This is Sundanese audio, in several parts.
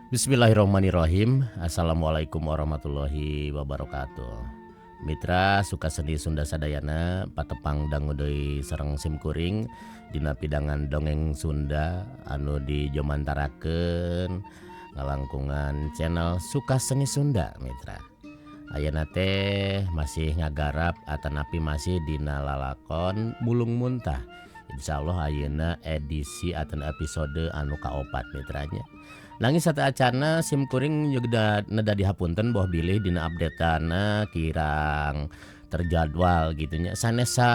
Bismillahirrahmanirrahim. Assalamualaikum warahmatullahi wabarakatuh. Mitra suka seni Sunda Sadayana patepang dangu deui sareng simkuring dina pidangan dongeng Sunda anu dijomantarakeun ngalangkungan channel Suka Seni Sunda Mitra. Ayeuna teh masih ngagarap atanapi masih dina lalakon Mulung Muntah. Insyaallah ayeuna edisi atau episode anu kaopat mitranya. Nangis satu acana simkuring juga neda dihapunten boh bilih dina updateana kirang terjadwal gitunya sanesa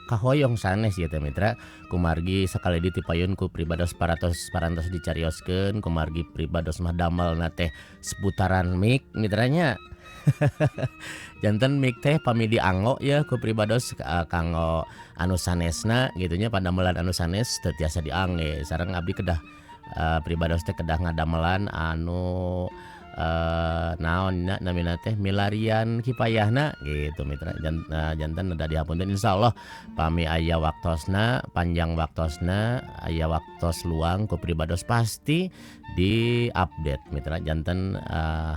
kahoyong sanes ya mitra kumargi sekali ditipayun ku pribados parantos dicarioskeun kumargi pribados mah damel na teh seputaran mik mitranya. Janten mik teh pami dianggo ya ku pribados kanggo anu sanesna gitunya pandamelan anu sanes teu tiasa diangge sareng abdi kedah pribados teh kedah ngadamelan anu naonnya namina teh milarian kipayahna gitu mitra janten udah dihapunten insyaallah pami aya waktosna panjang waktosna aya waktos luang ku pribados pasti di update mitra janten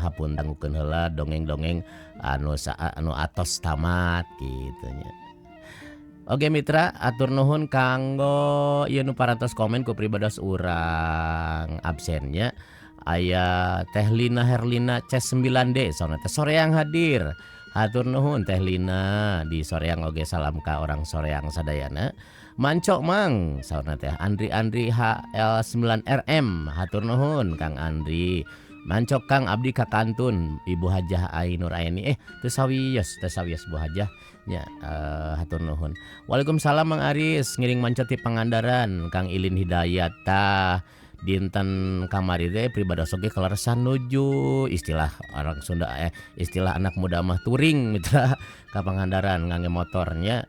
hapunten dangukeun heula dongeng-dongeng anu atos tamat gitu nya. Oke mitra, atur nuhun kanggo ieu nu parantos komen ku pribados urang absennya. Aya Teh Lina Herlina C9D sauna teh soreang hadir. Hatur nuhun Teh Lina di soreang oge salam ka orang soreang sadayana. Mancok Mang sauna teh Andri HL9RM. Hatur nuhun Kang Andri. Mancok Kang abdi ka Kantun Ibu Hajah Ainur Aini teu sawios Bu Hajah nya hatur nuhun. Waalaikumsalam Mang Aris ngiring mancot ti Pangandaran Kang Ilin Hidayat tah dinten kamari teh pribados oge kaleresan nuju istilah orang Sunda istilah anak muda mah touring mitra ka Pangandaran ngangge motornya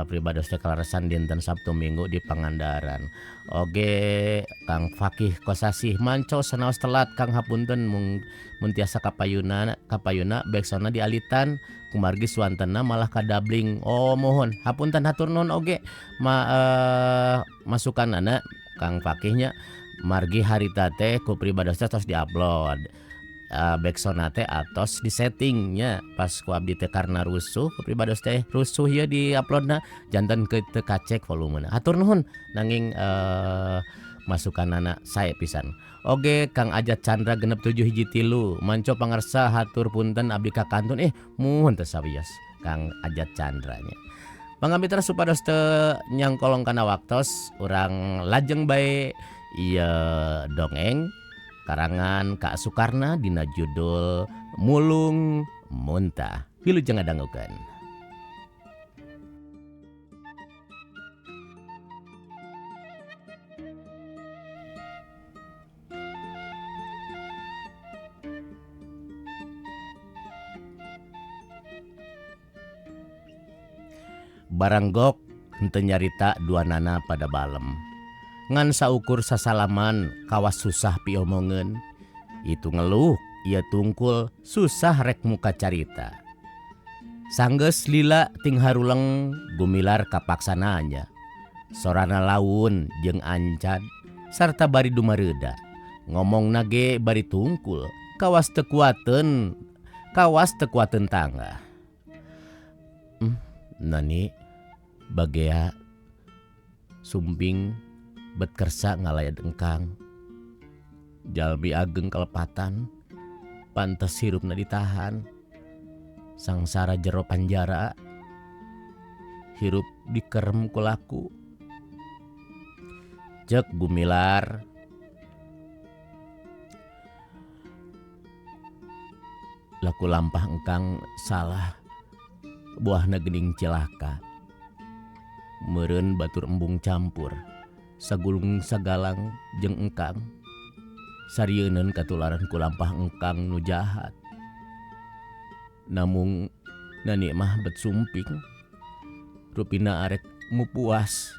pribados teh kaleresan dinten Sabtu Minggu di Pangandaran. Oge Kang Fakih Kosasih manco sanaos telat Kang hapunten mun tiasa kapayuna beksona dialitan kumargi suantena malah kadabling. Oh mohon hapunten hatur nuhun oge masukanana Kang Fakihnya margi harita teh ku pribados teh tos diupload backsona teh atos di settingnya pas ku abdi teh karena rusuh ku pribados teh rusuh ya di uploadna janten ke teu kacek volumena hatur nuhun nanging masukanana sae pisan. Oge Kang Ajat Chandra genep 7 hiji 3 manco pangarsa hatur punten abdi ka Kantun muhun teu sawios Kang Ajat Chandra nya. Pangamitra supados teu nyangkolong kana waktos urang lajeng bae ieu dongeng karangan Kak Sukarna dina judul Mulung Muntah. Wilujeng ngadangukeun. Baranggok henteu nyarita dua nana pada balem. Ngan saukur sasalaman kawas susah piomongeun. Itu ngeluh ia tungkul susah rek muka carita. Sanggeus lila ting haruleng gumilar kapaksananya. Sorana laun jeung ancad sarta bari dumareuda. Ngomong nage bari tungkul kawas teu kuateun tangga. Nani bagea sumbing bet kersa ngalayad engkang jalmi ageng kalepatan pantes hirupna ditahan sangsara jero panjara hirup dikerem ku laku cek gumilar laku lampah engkang salah buahna geuning cilaka meureun batur embung campur sagulung sagalang jeung engkang sarieun katularan ku lampah engkang nu jahat namung nani mah bet sumping rupina arek mupuas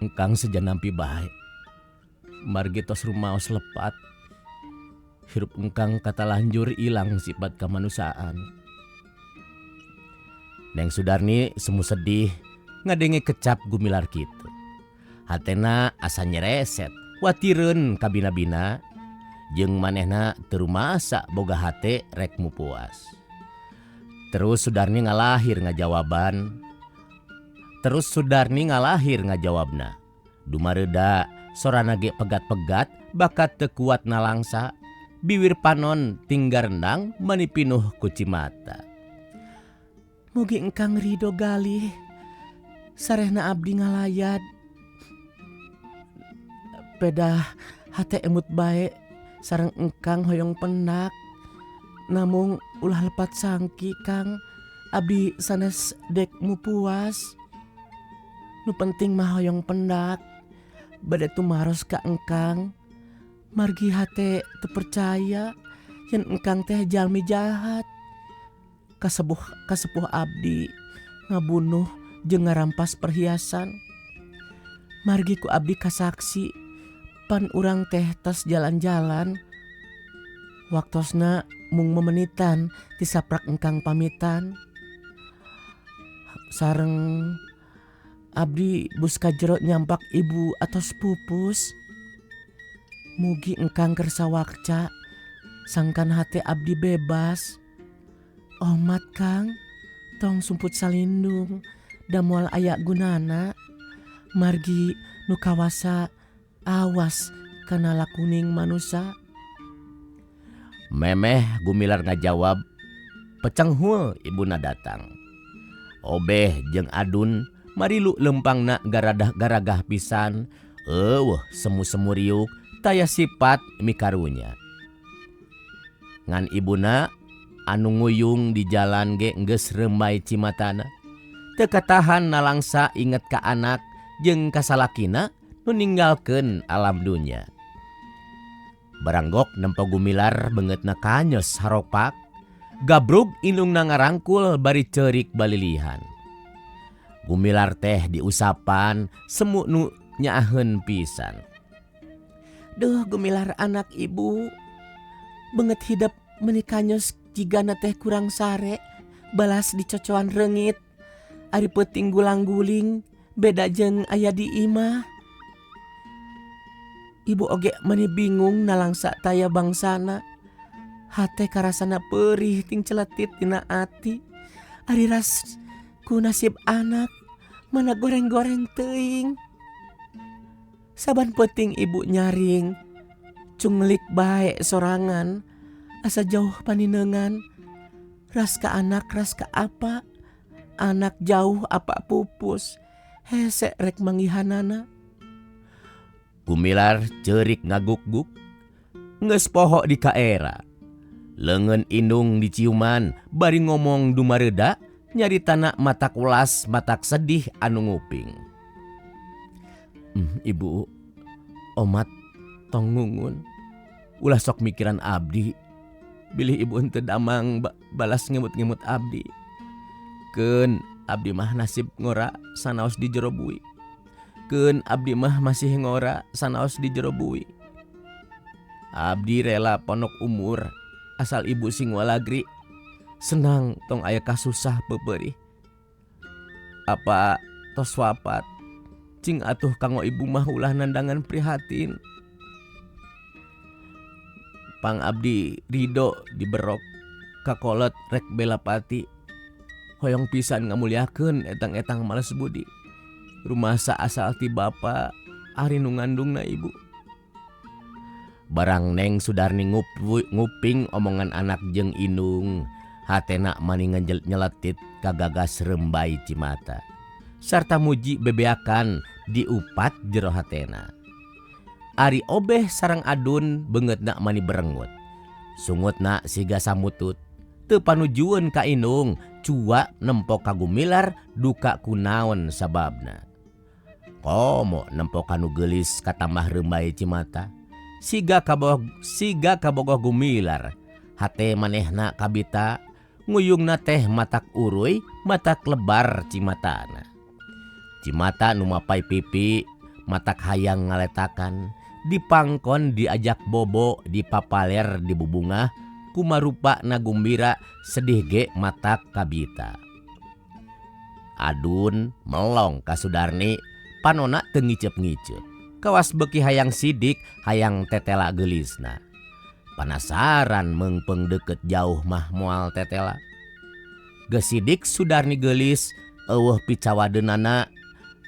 engkang sejanampi bae margi tos rumaos lepat hirup engkang katalanjur ilang sifat kamanusaan. Neng Sudarni semu sedih ngadenge kecap gumilar kitu. Hatena asa nyereset watireun ka bina-bina jeung manehna teu rumasa boga hate rek mupuas. Terus Sudarni ngalahir ngajawabna. Dumareuda sorana ge pegat-pegat bakat teu kuat nalangsa. Biwir panon tinggal rendang manipinuh ku Cimata. Mugi engkang ridho galih sarehna abdi ngalayad. Pedah hate emut bae sareng engkang hoyong pendak. Namung ulah lepat sangki Kang, abdi sanes dek mupuas. Nu penting mah hoyong pendak. Bade tumaros ka engkang. Margi hate terpercaya yen engkang teh jalmi jahat. Kasepuh abdi ngabunuh jeung ngarampas perhiasan. Margi ku abdi kasaksi pan urang teh tos jalan-jalan. Waktosna mung memenitan disaprak engkang pamitan. Sareng abdi bus ka jero nyampak ibu atos pupus. Mugi engkang kersa wakca sangkan hate abdi bebas. Omat Kang, tong sumput salindung da moal aya gunana. Margi nu kawasa awas kana lakuning manusia. Memeh Gumilar ngajawab, pecenghul ibuna datang. Obeh jeung Adun marilu lempangna garagah pisan. Semu-semu riuk taya sifat mikarunya. Ngan ibuna anu nguyung di jalan ge geus rembay cimatana. Teu katahan nalangsa inget ka anak jeung kasalakina nu ninggalkeun alam dunya. Baranggok nempo Gumilar beungeutna kanyos haropak. Gabrug indungna ngarangkul bari ceurik balilihan. Gumilar teh diusapan semu nu nyaaheun pisan. Duh Gumilar anak ibu, beungeut hidep meuni kanyos jigana teh kurang sare, balas dicocoan reungit. Ari peuting gulang-guling beda jeung aya di imah. Ibu oge meuni bingung nalangsa taya bangsana. Hate karasana peurih ting celetit tina ati. Ari ras ku nasib anak mana goreng-goreng teuing. Saban peuting ibu nyaring, cunglik bae sorangan, asa jauh paninengan. Ras ka anak, ras ka apa, anak jauh apa pupus, hese rek manggihanana. Gumilar ceurik ngaguk-guk, geus poho di kaera. Leungeun indung diciuman, bari ngomong dumareuda, nyaritana matak ulas, matak sedih anu nguping. Ibu, omat tong ngungun. Ulah sok mikiran abdi. Bilih ibu henteu damang balas ngemut-ngemut abdi. Keun abdi mah nasib ngora sanaos di jero bui. Keun abdi mah masih ngora sanaos di jero bui. Abdi rela ponok umur asal ibu sing walagri. Senang tong aya kasusah pepeurih. Apa tos wapat? Cing atuh kanggo ibu mah ulah nandangan prihatin. Pang abdi ridho diberok kakolot rek bela pati. Hoyong pisan ngamuliakeun etang-etang males budi. Rumasa asal ti bapa ari nu ngandungna ibu. Barang Neng Sudarni nguping omongan anak jeung indung, hatena mani nyeletit kagagas rembay Cimata. Sarta muji bebeakan diupat jero hatena. Ari obeh sareng Adun beungeutna mani berengut. Sungutna siga samutut. Teu panujueun ka indung, cua nempo ka Gumilar duka kunaon sababna. Komo nempo kanu geulis katambah rembay Cimata. Siga kabogoh Gumilar. Hate manehna kabita nguyungna teh matak uruy, matak lebar Cimatana. Cimata nu mapai pipi, matak hayang ngaletakan, dipangkon diajak bobo, dipapaler di bubungah, kumarupa nagumbira sedih ge matak kabita. Adun melong ka Sudarni, panona teu ngicep-ngicep. kawas beki hayang sidik hayang tetela gelisna. Panasaran mengpeng deket jauh mah moal tetela. Gesidik Sudarni gelis eueuh picawadeunana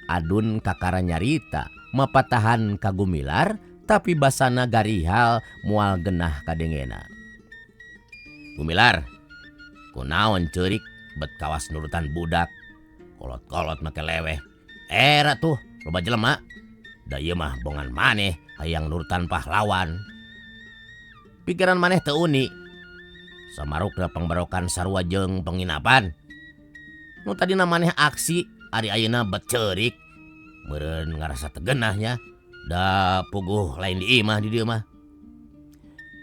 adun kakara nyarita mapatahan ka Gumilar tapi basana garihal moal genah kadengena. Gumilar, kunaon ceurik bet kawas nurutan budak kolot-kolot make leweh. Era tuh loba jelema da ieu mah bongan maneh hayang nurutan pahlawan. Pikiran maneh teu uni samarukna pangbarokan sarua jeung penginapan. Nu tadina maneh aksi ari ayeuna bet ceurik meureun ngarasa tegenahnya da puguh lain di imah di dieu mah.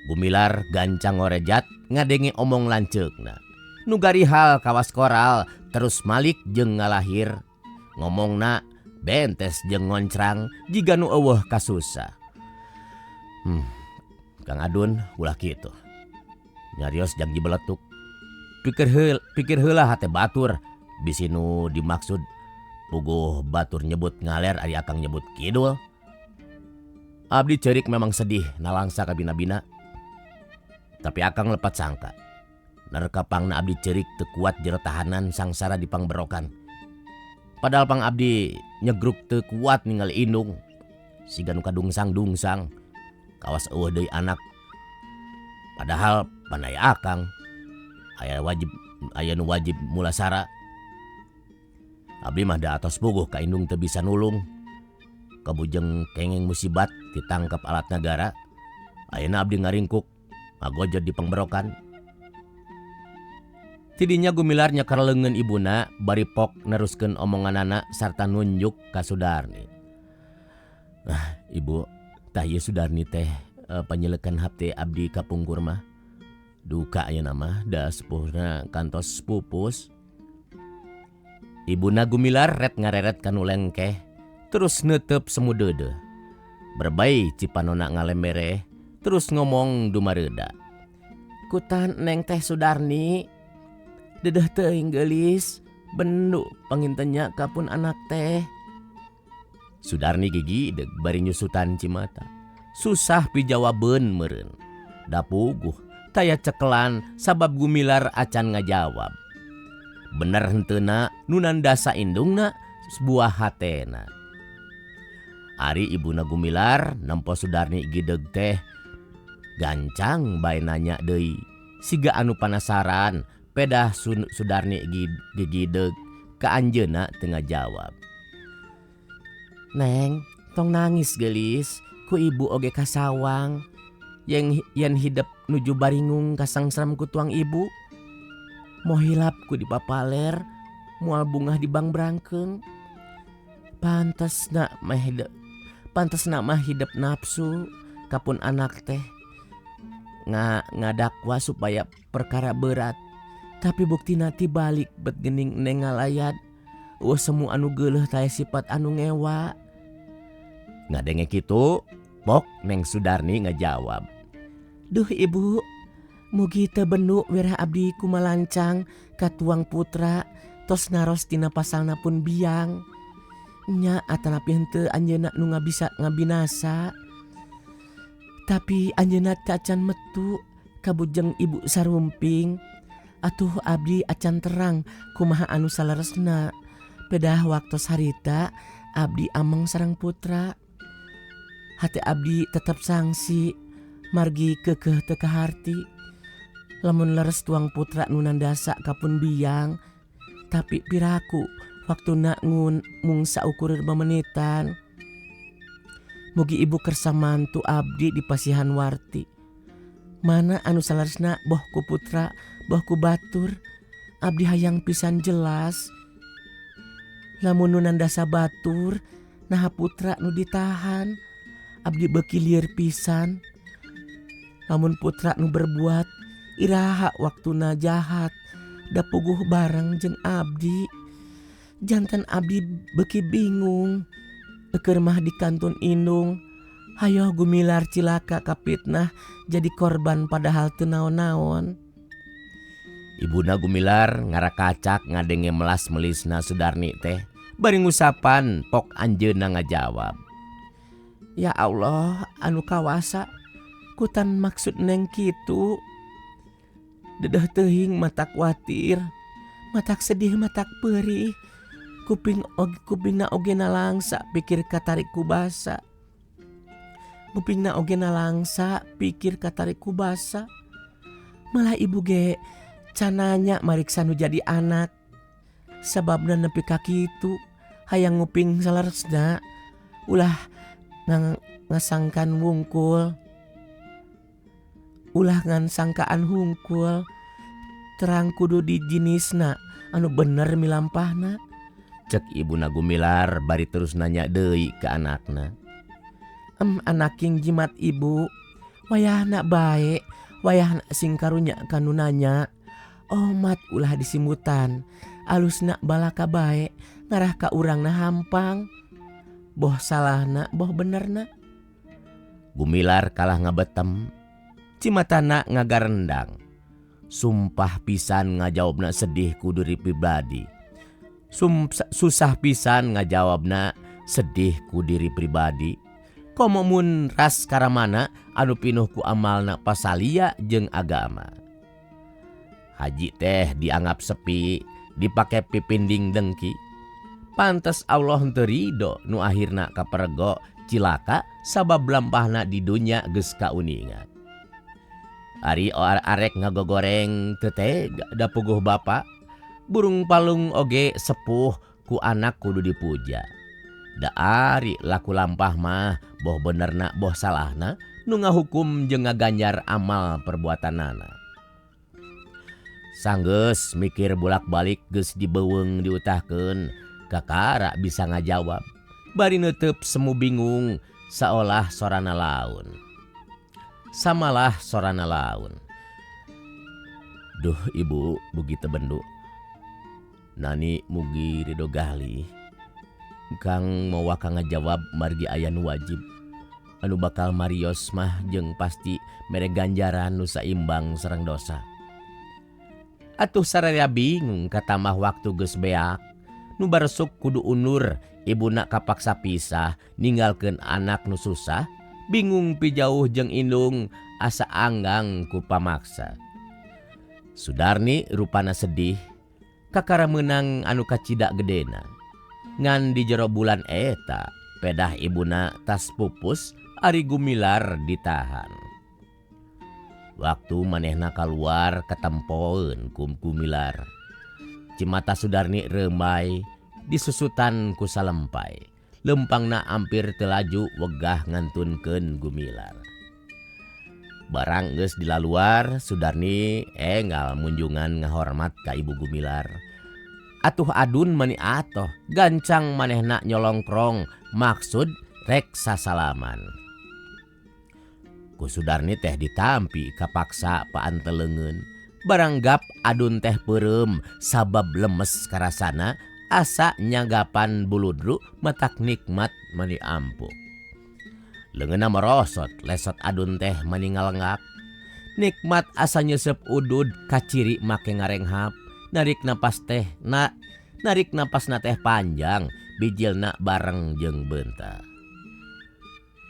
Gumilar gancang ngorejat ngadenge omong lanceukna. Nu garihal kawas koral terus malik jeung ngalahir ngomongna bentes jeung ngoncrang jiga nu eueuh kasusah. Kang Adun ulah kitu. Nyarios janji beletuk. Pikir heula hate batur bisi nu dimaksud puguh batur nyebut ngaler ari akang nyebut kidul. Abdi ceurik memang sedih nalangsa ka bina-bina. Tapi akang lepat sangka. Nerkapangna abdi ceurik teu kuat jero tahanan sangsara di pangberokan. Padahal pang abdi nyegruk teu kuat ningali indung. Siga nu kadungsang-dungsang. Kawas eueuh deui anak. Padahal pandaya akang aya nu wajib mulasara. Abdi mah da atos puguh ka indung teu bisa nulung. Kabujeng kengeng musibat ditangkap alat negara. Ayeuna abdi ngaringkuk ngagojod di pangberokan. Tidinya Gumilar nyekar leungeun ibuna bari pok neruskeun omonganana sarta nunjuk ka Sudarni. Ibu, tah ieu Sudarni teh panyeleukeun hapte abdi ka pungkur mah. Duka ayeuna mah da sepuhna kantos pupus. Ibuna Gumilar ret ngareret kanu lengkeh terus neuteup semu deudeuh. Berbay cipanona ngalembere terus ngomong dumareuda. Kutan Neng teh Sudarni dedeh teuing geulis bendu pangintenya kapun anak teh. Sudarni gigi deg bari nyusutan cimata. Susah pijawabeun meureun. Da puguh taya cekelan sabab Gumilar acan ngajawab. Bener henteuna nu nandasa indungna sebuah hatena. Ari ibuna Gumilar nempo Sudarni gideg teh gancang bae nanya deui. Siga anu panasaran pedah Sudarni gigideg ka anjeunna teu ngajawab. Neng, tong nangis geulis ku ibu oge kasawang yen hidep nuju baringung kasangsram ku tuang ibu. Moh hilap ku dipapaler moal bungah di bang brangkeung. Pantasna mah hidep nafsu kapun anak teh ngadakwa supaya perkara berat. Tapi buktina tibalik bet geuning Neng ngalayat. Semu anu geuleuh taya sifat anu ngewa. Ngadenge kitu, pok Neng Sudarni ngajawab. Duh ibu, mugi teu bendu wirah abdi kumalancang ka tuang putra tos naros tina pasalna pun biang. Nya atanapi henteu anjeunna nu ngabisa ngabinasa. Tapi anjeunna teu acan metu kabujeng ibu sarumping. Atuh abdi acan terang kumaha anu saleresna. Pedah waktos harita abdi ameng sareng putra. Hati abdi tetep sangsi margi keukeuh teu kaharti. Lamun leres tuang putra nu nandasa kapun biang. Tapi piraku waktuna mung saukur memenitan. Mugi ibu kersa mantu abdi di pasihan warti. Mana anu saleresna boh ku putra boh ku batur. Abdi hayang pisan jelas. Lamun nu nandasa batur naha putra nu ditahan. Abdi beuki lieur pisan. Lamun putra nu berbuat iraha waktuna jahat. Da puguh bareng jeung abdi. Janten abdi beuki bingung. Keur mah di kantun indung. Hayo Gumilar cilaka kapitnah jadi korban padahal teu naon-naon. Ibuna Gumilar ngarakacak ngadenge melas-melisna Sudarni teh. Bari ngusapan pok anjeunna ngajawab. Ya Allah anu kawasa kutan maksud neng kitu. Dedah teuing matak kuatir, matak sedih, matak perih. Kupingna oge nalangsa pikir katarik ku basa. Kupingna oge nalangsa pikir katarik ku basa. Malah ibu ge cananya mariksa nu jadi anak. Sababna nepi ka kitu hayang nguping salaresna ulah ngasangkan wungkul. Ulah ngan sangkaan hungkul terang kudu di jenisna anu bener milampahna. Cek ibuna Gumilar bari terus nanya deui ke anakna. Anak king jimat ibu, wayahna bae, wayahna sing karunya kanu nanya. Omat ulah disimutan, alusna balaka bae, ngarah ka urangna hampang. Boh salahna, boh benerna. Gumilar kalah ngabetem, cimatana ngagarendang. Sumpah pisan ngajawabna sedih ku diri pribadi. Susah pisan ngajawabna sedih ku diri pribadi. Komo mun ras karamana anu pinuh ku amalna pasalia jeung agama. Haji teh dianggap sepi, dipake pipinding dengki. Pantes Allah henteu ridho nu akhirna kaperego cilaka sabab lampahna di dunya geus kauningan. Ari arek ngagogoreng teu tega da puguh bapa. Burung palung oge sepuh ku anak kudu dipuja. Da ari laku lampah mah boh benerna boh salahna nu ngahukum jeung ngaganjar amal perbuatanana. Sanggeus mikir bolak-balik geus dibeuweung diutahkeun, kakara bisa ngajawab. Bari neuteub semu bingung saolah sorana laun. Samalah sorana laun. Duh ibu bugi teu bendu. Nani mugi ridho gali. Kang mowa kang ngajawab margi aya nu wajib. Anu bakal marios mah jeung pasti mere ganjaran nu saimbang sareng dosa. Atuh sararea bingung katamah waktu geus beak. Nu baresuk kudu undur, ibuna kapaksa pisah, ninggalkeun anak nu susah, bingung pijauh jeung indung, asa anggang ku pamaksa. Sudarni rupana sedih, kakara meunang anu kacida gedena. Ngan di jero bulan eta, pedah ibuna tas pupus, ari Gumilar ditahan. Waktu manehna kaluar katempoeun ku Gumilar. Cimata Sudarni remai disusutan ku salempai. Lempangna ampir teu laju wegah ngantunkeun Gumilar. Barang geus dilaluar, Sudarni enggal munjungan ngahormat ka ibu Gumilar. Atuh adun mani atoh, gancang manehna nyolongkrong, maksud rek sasalaman. Ku Sudarni teh ditampi kapaksa paanteleungeun. Baranggap adun teh peureum sabab lemes karasana asa nyagapan buludru matak nikmat mani ampuk. Leungeunna merosot lesot adun teh mani ngalenggak. Nikmat asa nyesep udud kaciri make ngarenghap. Narik napas na teh panjang bijilna bareng jeung beunta.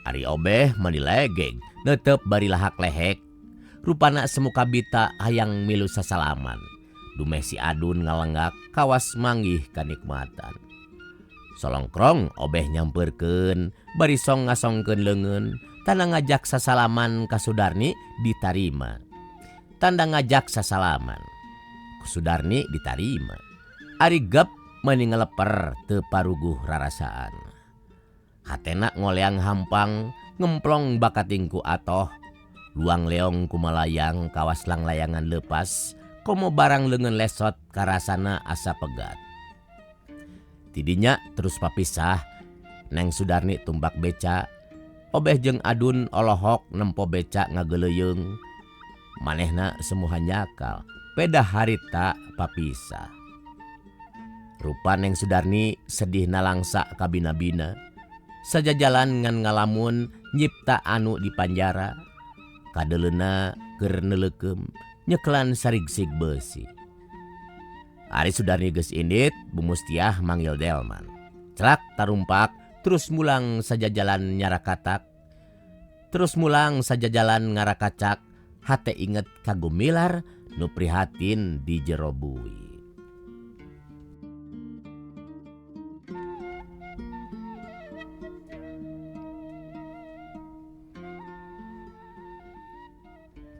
Ari obeh mani legeg netep bari lahak lehek. Rupana semu kabita hayang milu sasalaman. Dumeh si adun ngalenggak kawas manggih kanikmatan. Solongkrong obeh nyampeurkeun bari song ngasongkeun leungeun. Tanda ngajak sasalaman ka Sudarni ditarima. Tanda ngajak sasalaman ku Sudarni ditarima. Ari gep mani ngeleper teu paruguh rarasaan. Hatena ngoleang hampang ngemplong bakatingku atoh. Luang leong kumalayang kawas lang layangan lepas. Komo barang leungeun lesot karasana asa pegat. Tidinya terus papisah. Neng Sudarni tumpak beca. Obeh jeung adun olohok nempo beca ngageleyeung. Manehna semuha nyakal. Pedah harita papisah. Rupa Neng Sudarni sedih nalangsa kabina-bina. Sajajalan ngan ngalamun nyipta anu di panjara. Kadeleuna keur neuleukeum nyeklan sarigsig beusi. Ari Sudarni geus indit bumustiah manggil delman. Celak tarumpak terus mulang sajajalan nyarakatak. Terus mulang saja jalan ngarakacak, hate inget kagumilar nu prihatin di jero bui.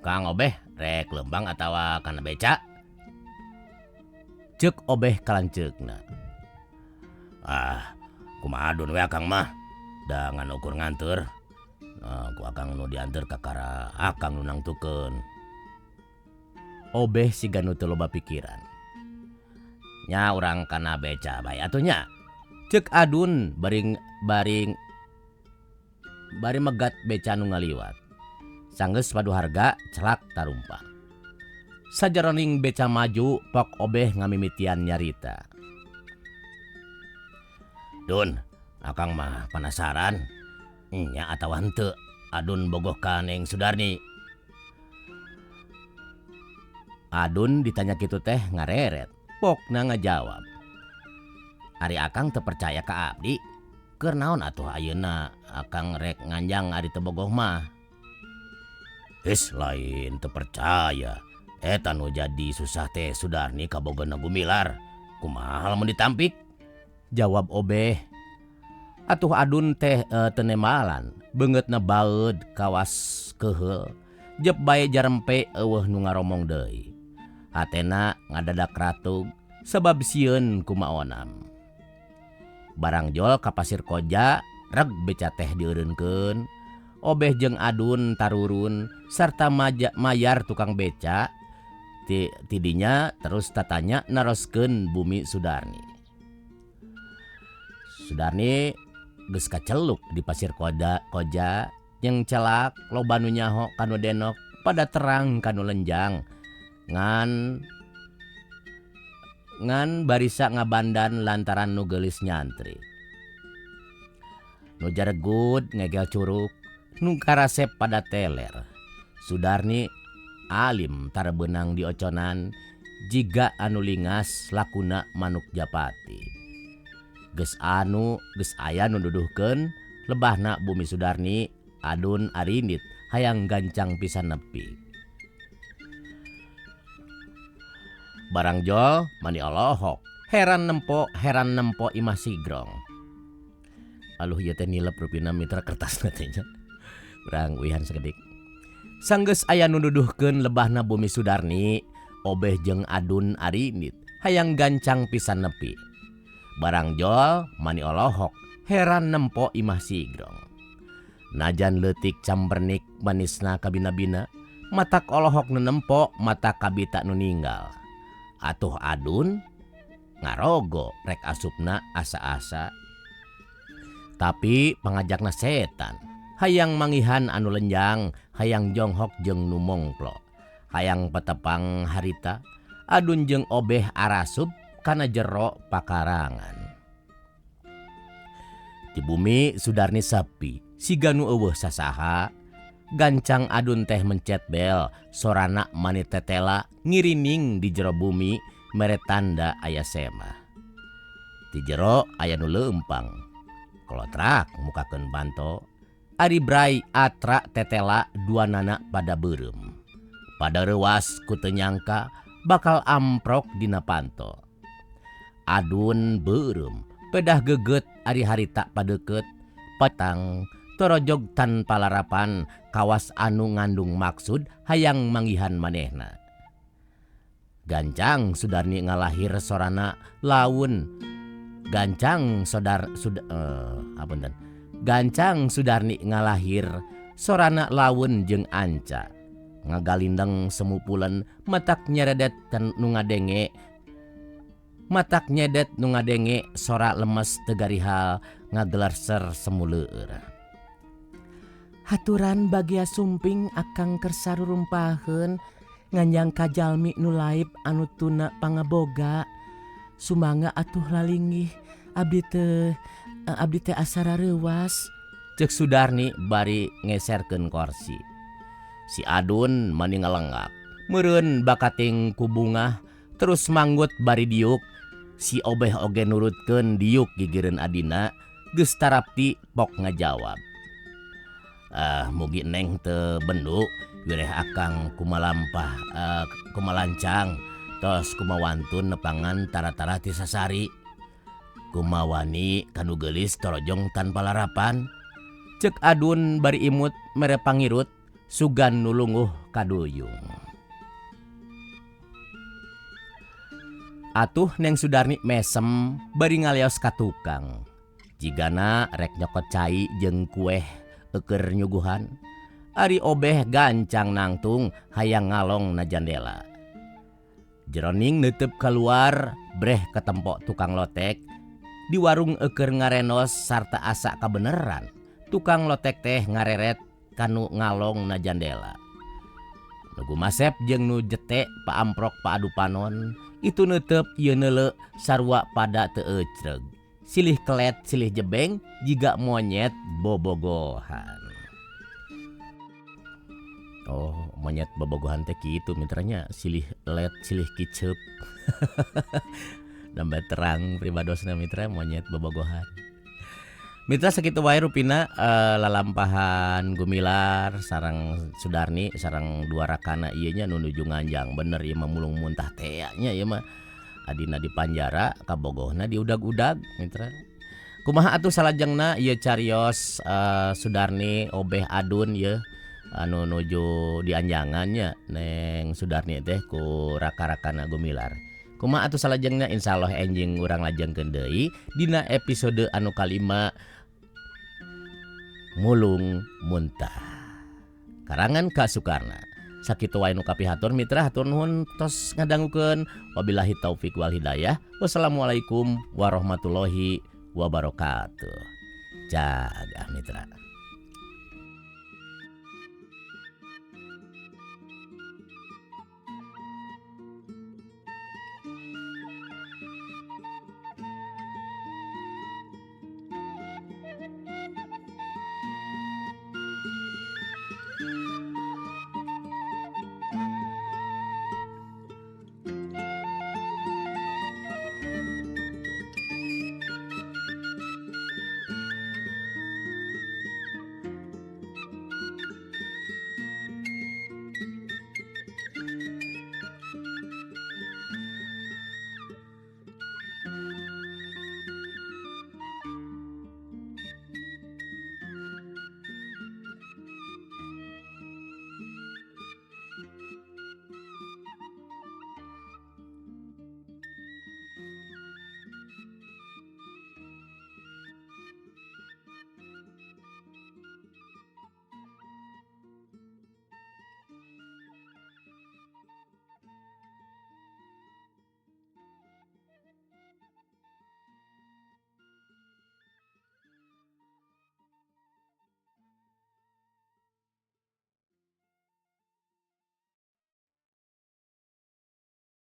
Kang Obeh rek lembang atawa kana beca? Cek Obeh kalanceukna. Kumaha adun we akang mah, da ngan ukur nganteur. Ku akang nu dianteur ka kara akang nu nangtukeun. Obeh siga nu teu loba pikiran. Nya urang kana beca bae atuh nya. Cek adun bari megat beca nu ngaliwat. Sanggeus padu harga celak tarumpah. Sajeroning beca maju pok Obeh ngamimitian nyarita. Dun, akang mah penasaran. Nya atawa henteu adun bogoh ka Neng Sudarni. Adun ditanya kitu teh ngareret. Pokna ngajawab. Ari akang teu percaya ka abdi, keur naon atuh ayeuna akang rek nganjang ari teu bogoh mah. Lain teu percaya. Eta nu jadi susah teh Sudarni kabogohna Gumilar. Kumaha lamun ditampik? Jawab Obeh. Atuh adun teh tenemalan, beungeutna baeud kawas keheul. Jep bae jarempe eueuh nu ngaromong deui. Hatena ngadadak ratug sabab sieun kumaonam. Barang jol ka Pasir Koja reg beca teh dieureunkeun. Obeh jeung adun tarurun sarta mayar tukang beca. Tidinya terus tatanya naroskeun Bumi Sudarni. Sudarni geus kaceluk di Pasir Koja jeung celak loba nu nyaho kanu denok pada terang kanu lenjang ngan barisa ngabandan lantaran nu geulis nyantri. Nu jaregut ngegel curug nu karasep pada teler. Sudarni alim tarebeunang di oconan jiga anu lingas lakuna manuk japati. Geus aya nu nuduhkeun lebahna Bumi Sudarni adun arindit hayang gancang pisan nepi. Barang jol mani olohok heran nempo imah sigrong. Aluh ieu teh nilep rupina mitra kertasna teh nya. Urang uihan sagedik. Sanggeus aya nu nuduhkeun lebahna Bumi Sudarni, Obeh jeung adun arindit hayang gancang pisan nepi. Barang jol mani olohok heran nempo imah sigrong. Najan leutik cambernik manisna kabina-bina, matak olohok nu nempo mata kabita nu ninggal. Atuh adun ngarogo rek asupna asa-asa. Tapi pangajakna setan, hayang mangihan anu lenjang, hayang jonghok jeung nu mongplo, hayang patepang harita, adun jeung Obeh arasup kana jero pakarangan. Di Bumi Sudarni sepi, siga nu eueuh sasaha. Gancang adun teh mencet bel, sorana mani tetela ngirining di jero bumi mere tanda aya sema. Di jero aya nu leumpang. Kolotrak mukakeun banto. Ari brai atra tetela duanana pada beureum. Pada reuas ku teu nyangka bakal amprok dina panto. Adun beureum, pedah geget ari harita padeukeut, patang torojog tanpa larapan kawas anu ngandung maksud hayang mangihan manehna. Gancang Sudarni ngalahir sorana laun. Gancang Sudarni ngalahir sorana laun jeung anca. Ngagalindeng semupulen matak nyeredet nu ngadenge sora lemes tegarihal ngagelarser semuleur. Haturan bagia sumping akang kersarurumpaheun nganjang kajalmi nu laib anu tuna pangaboga. Sumangga atuh lalinggih abdi teh asara reuwas. Cek Sudarni bari ngeserkeun kursi. Si adun mani ngalenggap. Meureun bakating ku bungah terus manggut bari diuk. Si Obeh oge nurutkeun diuk gigireun adina geus tarapti pok ngajawab. mugi neng teu bendu wireh akang kumalampah kumalancang tos kumawantun nepangan tara-tara ti sasari kumawani kanu geulis torojong tanpa larapan cek adun bari imut mere pangirut sugan nulunguh kaduyung. Atuh Neng Sudarni mesem bari ngaleos ka tukang. Jigana rek nyokot cai jeung kueh euker nyuguhan. Ari obeh gancang nangtung hayang ngalong na jandela. Jeroning neuteup keluar breh ketempo tukang lotek di warung euker ngarenos sarta asa kabeneran. Tukang lotek teh ngareret kanu ngalong na jandela. Nugu masep jeung nu jete pa amprok pa adu panon itu neuteup ieu neuleu sarua pada teu ecreg. Silih kelet silih jebeng jiga monyet bobogohan. Oh, monyet bobogohan teh kitu mitranya silih let silih kiceup. Nambah terang pribadosna mitra monyet bobogohan. Mitra sakitu wae rupina lalampahan Gumilar sareng Sudarni sareng dua rakana ieu nya nu nuju nganjang bener ieu mah mulung muntah teh nya ieu mah adina di panjara kabogohna diudag-udag mitra. Kumaha atuh salajengna ieu carios Sudarni obeh adun ieu anu nuju dianjangannya Neng Sudarni teh ku raka-rakana Gumilar. Kumaha atuh salajengna insyaallah enjing urang lajengkeun deui dina episode anu kalima Mulung Muntah karangan Kak Sukarna. Sakitu wae nu kapihatur mitra hatur nuhun tos ngadangukeun wabillahi taufik wal hidayah. Wassalamualaikum warahmatullahi wabarakatuh. Jaga mitra.